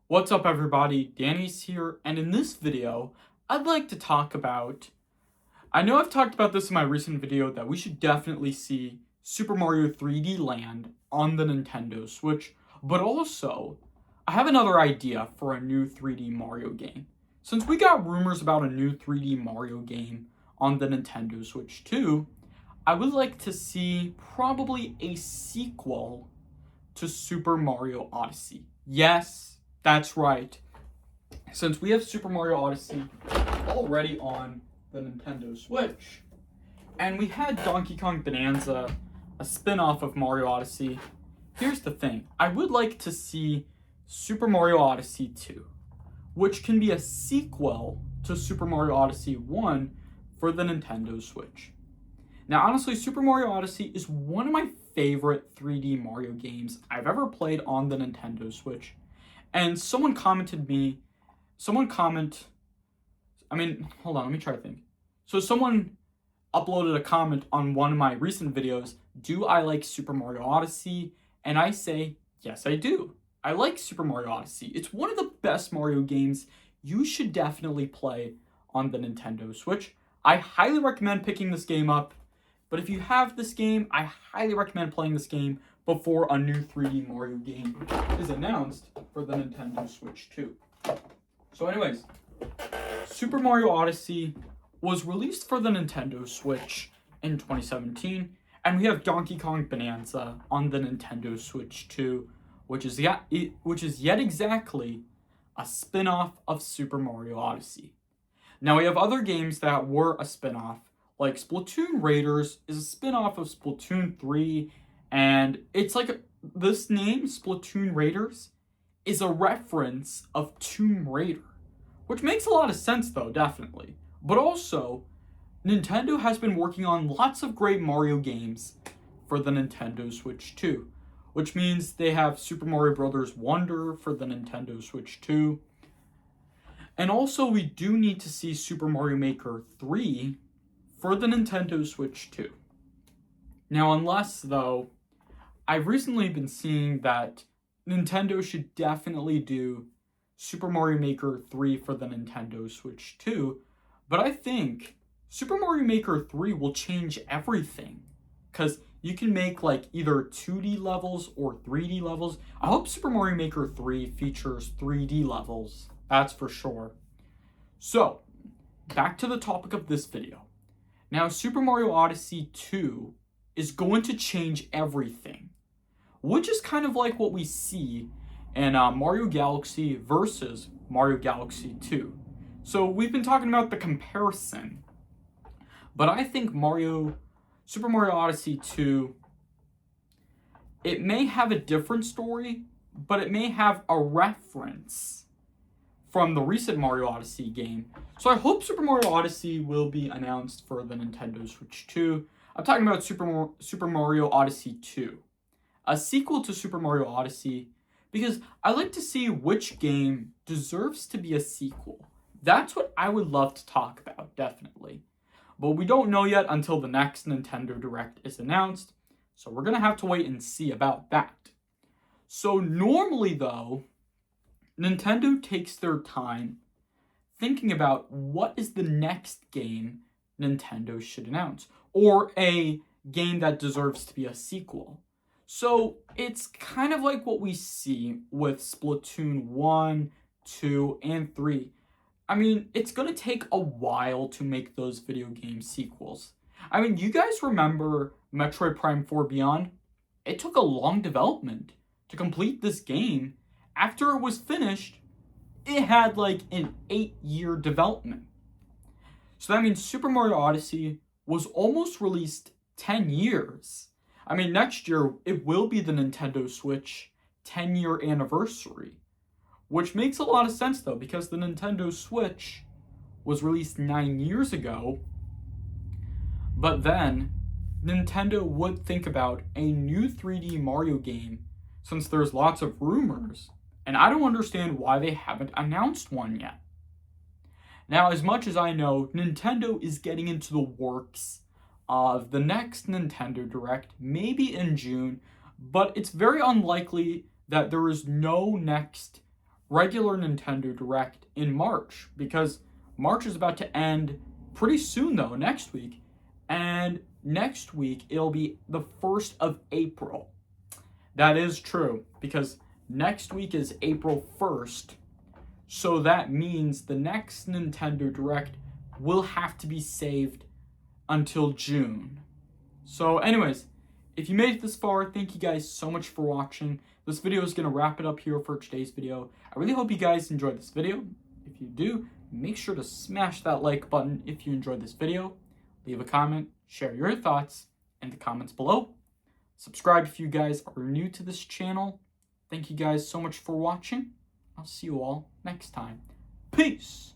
What's up everybody, Danny's here, and in this video, I'd like to talk about, I know I've talked about this in my recent video that we should definitely see Super Mario 3D Land on the Nintendo Switch, but also, I have another idea for a new 3D Mario game. Since we got rumors about a new 3D Mario game on the Nintendo Switch too, I would like to see probably a sequel to Super Mario Odyssey. Yes, that's right. Since we have Super Mario Odyssey already on the Nintendo Switch, and we had Donkey Kong Bonanza, a spin-off of Mario Odyssey, here's the thing. I would like to see Super Mario Odyssey 2, which can be a sequel to Super Mario Odyssey 1 for the Nintendo Switch. Now, honestly, Super Mario Odyssey is one of my favorite 3D Mario games I've ever played on the Nintendo Switch. And hold on, let me try to think. So someone uploaded a comment on one of my recent videos, do I like Super Mario Odyssey? And I say, yes, I do. I like Super Mario Odyssey. It's one of the best Mario games you should definitely play on the Nintendo Switch. I highly recommend picking this game up. But if you have this game, I highly recommend playing this game before a new 3D Mario game is announced for the Nintendo Switch 2. So anyways, Super Mario Odyssey was released for the Nintendo Switch in 2017, and we have Donkey Kong Bonanza on the Nintendo Switch 2, which is yet exactly a spin-off of Super Mario Odyssey. Now we have other games that were a spin-off, like Splatoon Raiders is a spin-off of Splatoon 3, and it's like this name, Splatoon Raiders, is a reference of Tomb Raider, which makes a lot of sense though, definitely. But also, Nintendo has been working on lots of great Mario games for the Nintendo Switch 2, which means they have Super Mario Bros. Wonder for the Nintendo Switch 2. And also, we do need to see Super Mario Maker 3 for the Nintendo Switch 2. Now, unless, though, I've recently been seeing that Nintendo should definitely do Super Mario Maker 3 for the Nintendo Switch 2, but I think Super Mario Maker 3 will change everything, because you can make like either 2D levels or 3D levels. I hope Super Mario Maker 3 features 3D levels, that's for sure. So, back to the topic of this video. Now, Super Mario Odyssey 2 is going to change everything, which is kind of like what we see in Mario Galaxy versus Mario Galaxy 2. So we've been talking about the comparison, but I think Super Mario Odyssey 2, it may have a different story, but it may have a reference from the recent Mario Odyssey game. So I hope Super Mario Odyssey will be announced for the Nintendo Switch 2. I'm talking about Super Mario Odyssey 2, a sequel to Super Mario Odyssey, because I like to see which game deserves to be a sequel. That's what I would love to talk about, definitely. But we don't know yet until the next Nintendo Direct is announced, so we're going to have to wait and see about that. So normally, though, Nintendo takes their time thinking about what is the next game Nintendo should announce, or a game that deserves to be a sequel. So it's kind of like what we see with Splatoon 1, 2, and 3. I mean, it's going to take a while to make those video game sequels. I mean, you guys remember Metroid Prime 4 Beyond? It took a long development to complete this game. After it was finished, it had like an 8-year development. So that means Super Mario Odyssey was almost released 10 years. I mean, next year, it will be the Nintendo Switch 10-year anniversary, which makes a lot of sense though, because the Nintendo Switch was released 9 years ago, but then Nintendo would think about a new 3D Mario game since there's lots of rumors, and I don't understand why they haven't announced one yet. Now, as much as I know, Nintendo is getting into the works of the next Nintendo Direct, maybe in June, but it's very unlikely that there is no next regular Nintendo Direct in March, because March is about to end pretty soon, though, next week. And next week, it'll be the 1st of April. That is true, because next week is April 1st. So that means the next Nintendo Direct will have to be saved until June. So anyways, if you made it this far, thank you guys so much for watching. This video is going to wrap it up here for today's video. I really hope you guys enjoyed this video. If you do, make sure to smash that like button if you enjoyed this video. Leave a comment, share your thoughts in the comments below. Subscribe if you guys are new to this channel. Thank you guys so much for watching. I'll see you all next time. Peace!